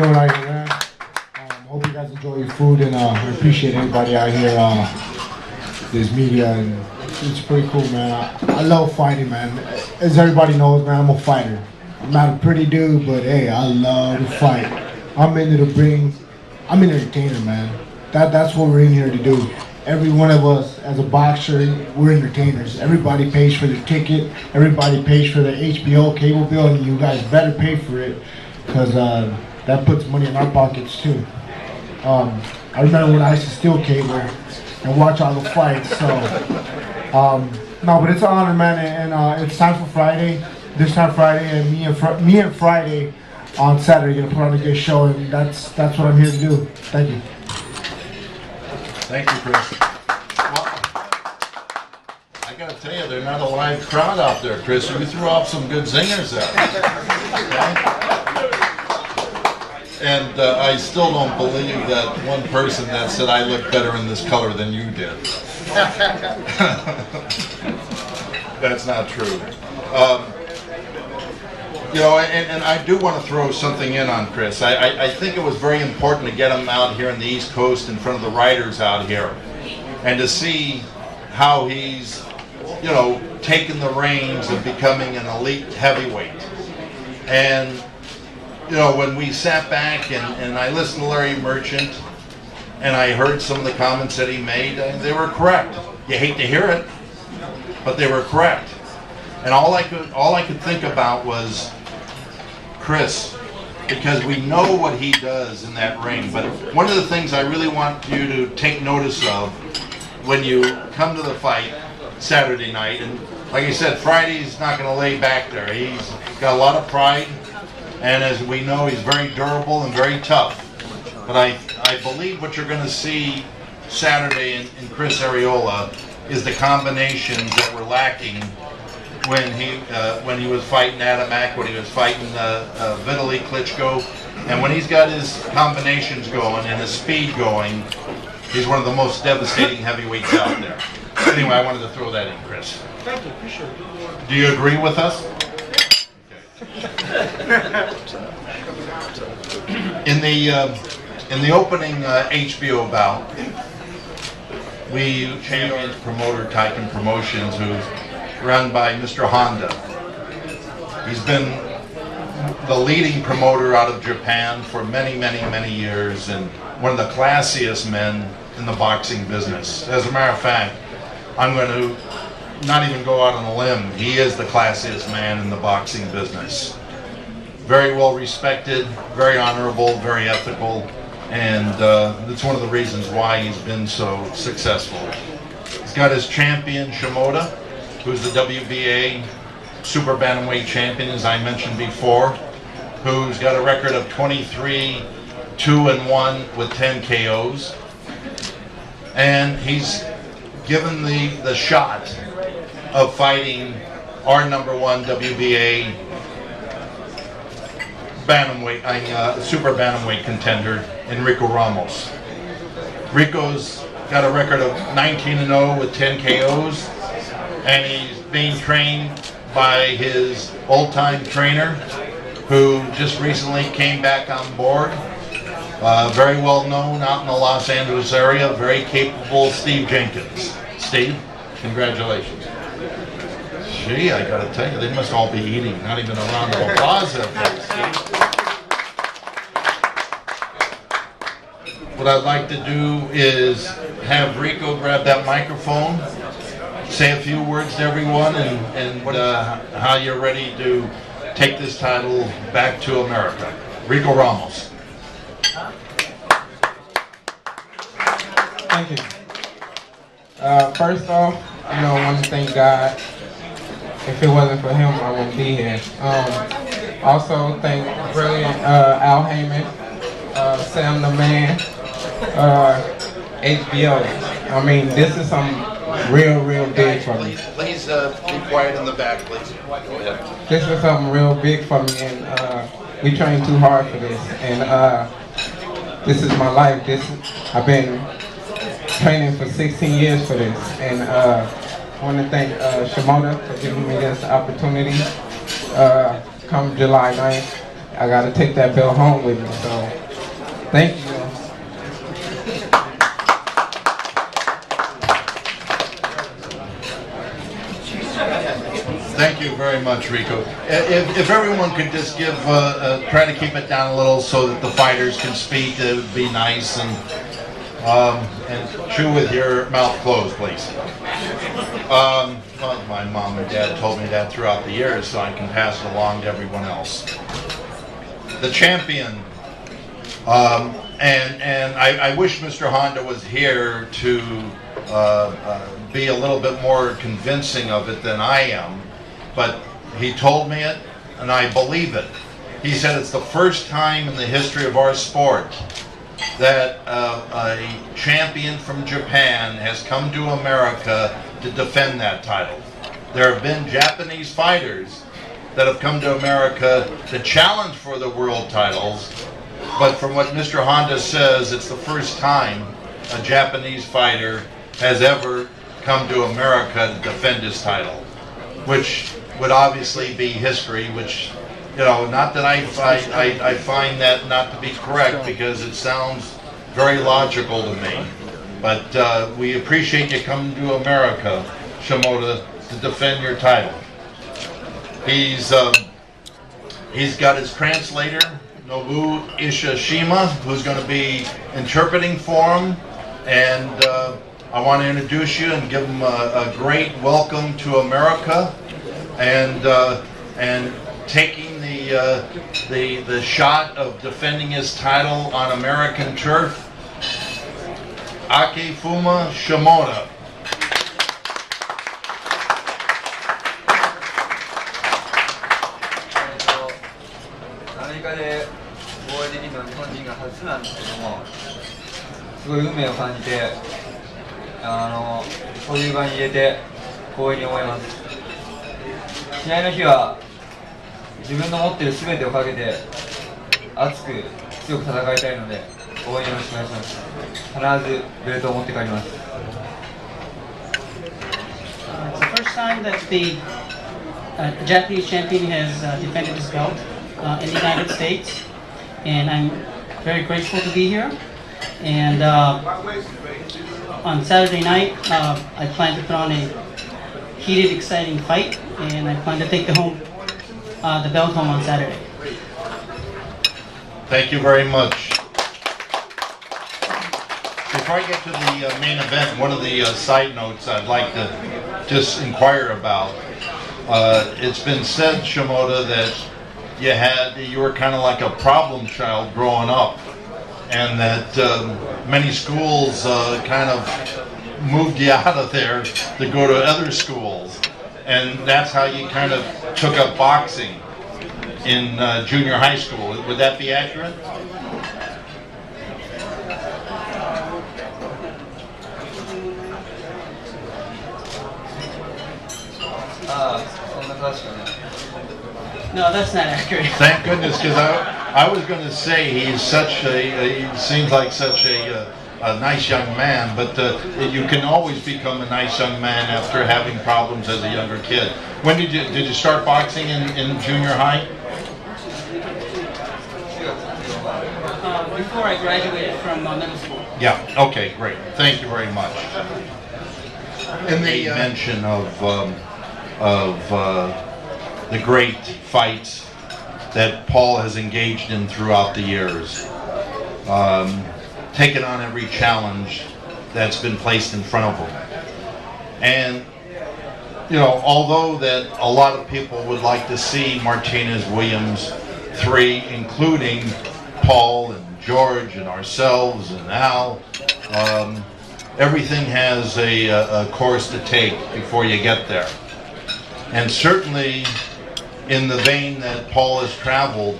doing out here, man? Hope you guys enjoy your food, and I appreciate everybody out here. This media, and it's pretty cool, man. I love fighting, man. As everybody knows, man, I'm a fighter. I'm not a pretty dude, but hey, I love to fight. I'm into the ring. I'm an entertainer, man. That's what we're in here to do. Every one of us, as a boxer, we're entertainers. Everybody pays for their ticket. Everybody pays for their HBO cable bill, and you guys better pay for it, because that puts money in our pockets too. I remember when I used to steal cable and watch all the fights. So, no, but it's an honor, man, and it's time for Friday. This time Friday, and me and Friday on Saturday gonna put on a good show, and that's what I'm here to do. Thank you. Thank you, Chris. Well, I gotta tell you, they're not a live crowd out there, Chris. You threw off some good zingers there. Okay? And I still don't believe that one person that said I look better in this color than you did. That's not true. You know, and I do want to throw something in on Chris. I think it was very important to get him out here on the East Coast in front of the writers out here, and to see how he's, you know, taken the reins of becoming an elite heavyweight. And, you know, when we sat back and I listened to Larry Merchant, and I heard some of the comments that he made, they were correct. You hate to hear it, but they were correct. And all I could think about was Chris, because we know what he does in that ring. But one of the things I really want you to take notice of when you come to the fight Saturday night, and like I said, Friday's not going to lay back there. He's got a lot of pride, and as we know, he's very durable and very tough. But I believe what you're going to see Saturday in Chris Arreola is the combinations that were lacking when he was fighting Adamak, when he was fighting Vitaly Klitschko, and when he's got his combinations going and his speed going, he's one of the most devastating heavyweights out there. Anyway, I wanted to throw that in, Chris. Thank you, appreciate it. Do you agree with us? Okay. In the opening HBO bout, we champions promoter Teiken Promotions, who's run by Mr. Honda. He's been the leading promoter out of Japan for many, many, many years, and one of the classiest men in the boxing business. As a matter of fact, I'm going to not even go out on a limb. He is the classiest man in the boxing business. Very well respected, very honorable, very ethical, and that's one of the reasons why he's been so successful. He's got his champion, Shimoda, who's the WBA Super Bantamweight Champion, as I mentioned before, who's got a record of 23-2-1 with 10 KOs. And he's given the shot of fighting our #1 WBA Bantamweight, Super Bantamweight contender in Rico Ramos. Rico's got a record of 19-0 with 10 KOs, and he's being trained by his old-time trainer, who just recently came back on board. Very well known out in the Los Angeles area, very capable Steve Jenkins. Steve, congratulations. Gee, I gotta tell you, they must all be eating, not even a round of applause up there, Steve. What I'd like to do is have Rico grab that microphone, say a few words to everyone, and how you're ready to take this title back to America. Rico Ramos. Thank you. First off, you know, I want to thank God. If it wasn't for him, I wouldn't be here. Also, thank brilliant Al Heyman, Sam the Man, HBO. I mean, this is some real big for me. Please be quiet in the back, please. Go ahead. This is something real big for me, and we trained too hard for this. And this is my life. I've been training for 16 years for this, and I want to thank Shimoda for giving me this opportunity. Come July 9th, I got to take that belt home with me. So Thank you. Thank you very much, Rico. If everyone could just give, try to keep it down a little so that the fighters can speak, it would be nice. And chew with your mouth closed, please. Well, my mom and dad told me that throughout the years, so I can pass it along to everyone else. The champion, and I wish Mr. Honda was here to be a little bit more convincing of it than I am, but he told me it, and I believe it. He said it's the first time in the history of our sport that a champion from Japan has come to America to defend that title. There have been Japanese fighters that have come to America to challenge for the world titles, but from what Mr. Honda says, it's the first time a Japanese fighter has ever come to America to defend his title, which would obviously be history, which, you know, not that I find that not to be correct, because it sounds very logical to me. But we appreciate you coming to America, Shimoda, to defend your title. He's got his translator, Nobu Ishishima, who's going to be interpreting for him, and I want to introduce you and give him a great welcome to America, and taking the shot of defending his title on American turf, Akifumi Shimoda. アメリカで防衛できるのは日本人が初なんですけども、すごい運命を感じて、そういう場に入れて光栄に思います。試合の日は自分の持っている全てをかけて熱く強く戦いたいので、応援よろしくお願いします。必ずベルトを持って帰ります。It's the first time that the Japanese champion has defended his belt in the United States, and I'm very grateful to be here. And on Saturday night, I plan to put on a heated, exciting fight, and I plan to take the belt home on Saturday. Thank you very much. Before I get to the main event, one of the side notes I'd like to just inquire about. It's been said, Shimoda, that you were kind of like a problem child growing up, and that many schools kind of moved you out of there to go to other schools, and that's how you kind of took up boxing in junior high school. Would that be accurate? No, that's not accurate. Thank goodness, because I was going to say he seems like such a nice young man, but you can always become a nice young man after having problems as a younger kid. When did you start boxing in junior high? Before I graduated from middle school. Yeah. Okay. Great. Thank you very much. In the mention of the great fights that Paul has engaged in throughout the years, taken on every challenge that's been placed in front of him. And, you know, although that a lot of people would like to see Martinez-Williams 3, including Paul and George and ourselves and Al, everything has a course to take before you get there. And certainly in the vein that Paul has traveled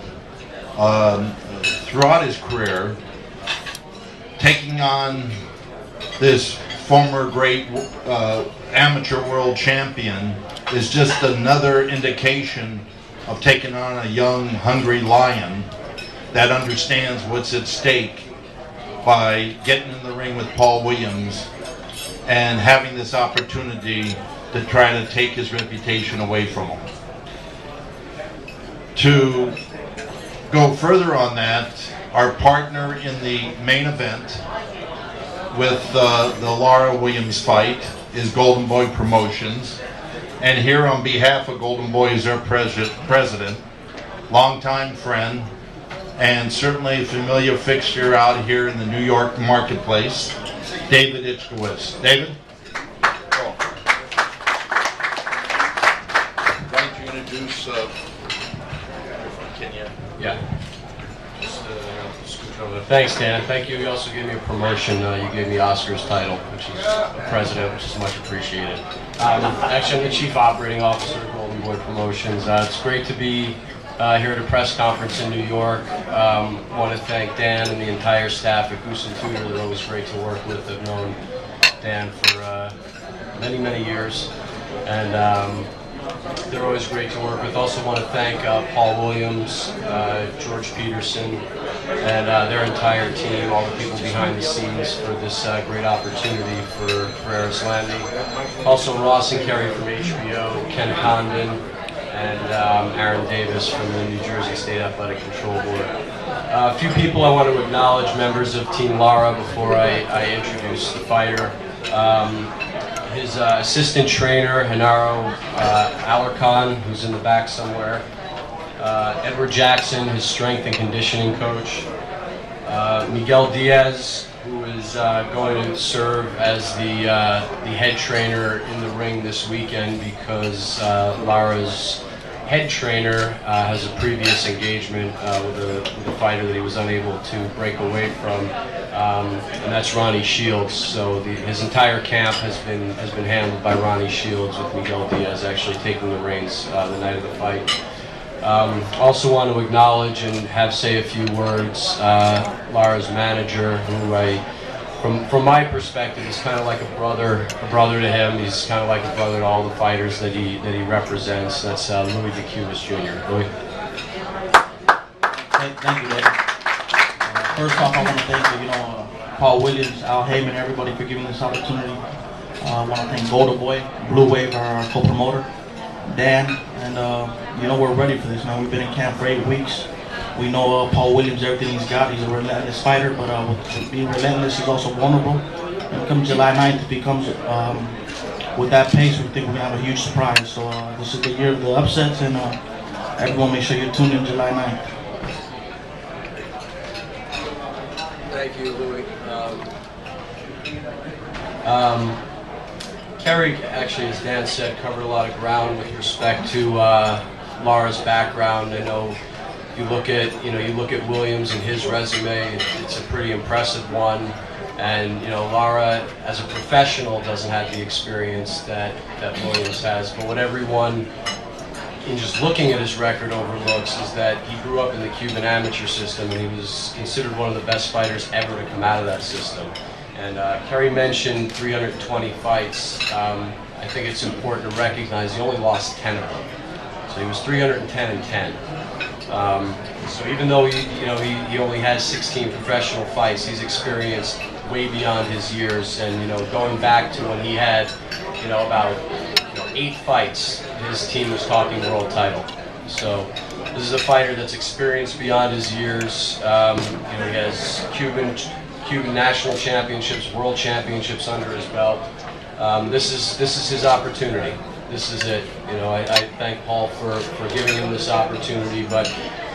throughout his career, taking on this former great amateur world champion is just another indication of taking on a young, hungry lion that understands what's at stake by getting in the ring with Paul Williams and having this opportunity to try to take his reputation away from him. To go further on that, Our partner in the main event with the Lara Williams fight is Golden Boy Promotions. And here on behalf of Golden Boy is their president, longtime friend, and certainly a familiar fixture out here in the New York marketplace, David Ichkowitz. David? Oh. Why don't you introduce, can you? Yeah. Thanks, Dan. Thank you. You also gave me a promotion. You gave me Oscar's title, which is a president, which is much appreciated. Actually, I'm the chief operating officer of Golden Boy Promotions. It's great to be here at a press conference in New York. Want to thank Dan and the entire staff at Goossen Tutor. They're always great to work with. I've known Dan for many, many years, and they're always great to work with. Also want to thank Paul Williams, George Peterson, and their entire team, all the people behind the scenes for this great opportunity for Erislandy. Also Ross and Kery from HBO, Ken Condon, and Aaron Davis from the New Jersey State Athletic Control Board. A few people I want to acknowledge, members of Team Lara, before I introduce the fighter. His assistant trainer, Henaro Alarcon, who's in the back somewhere. Edward Jackson, his strength and conditioning coach. Miguel Diaz, who is going to serve as the head trainer in the ring this weekend because Lara's head trainer has a previous engagement with a fighter that he was unable to break away from, and that's Ronnie Shields. So his entire camp has been handled by Ronnie Shields, with Miguel Diaz actually taking the reins the night of the fight. Also want to acknowledge and say a few words. Lara's manager, who from my perspective, is kind of like a brother to him. He's kind of like a brother to all the fighters that he represents. That's Louis DeCubas Jr. Louis. Thank you, Dave. First off, I want to thank Paul Williams, Al Heyman, everybody for giving this opportunity. I want to thank Golden Boy, Blue Wave, our co-promoter, Dan, and we're ready for this, man. We've been in camp for 8 weeks. We know Paul Williams, everything he's got. He's a relentless fighter, but with being relentless, he's also vulnerable. And come July 9th, if he comes with that pace, we think we're gonna have a huge surprise. So this is the year of the upsets, and everyone make sure you're tuned in July 9th. Thank you, Louis. Kery, actually, as Dan said, covered a lot of ground with respect to Lara's background. I know you look at Williams and his resume; it's a pretty impressive one. And Lara, as a professional, doesn't have the experience that Williams has. But what everyone, in just looking at his record, overlooks is that he grew up in the Cuban amateur system, and he was considered one of the best fighters ever to come out of that system. And Kery mentioned 320 fights. I think it's important to recognize he only lost 10 of them. So he was 310 and 10. So even though he only has 16 professional fights, he's experienced way beyond his years. And going back to when he had about 8 fights, his team was talking world title. So this is a fighter that's experienced beyond his years. He has Cuban national championships, world championships under his belt. This is his opportunity. This is it. I thank Paul for giving him this opportunity, but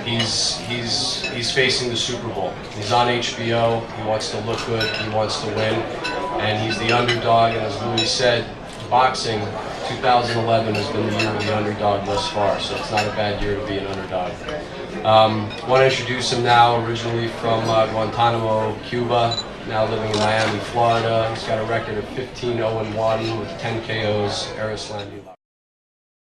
he's facing the Super Bowl. He's on HBO. He wants to look good. He wants to win, and he's the underdog. And as Louis said, boxing 2011 has been the year of the underdog thus far, so it's not a bad year to be an underdog. Want to introduce him now, originally from Guantanamo, Cuba, now living in Miami, Florida. He's got a record of 15-0-1 with 10 KOs, Erislandy Lara.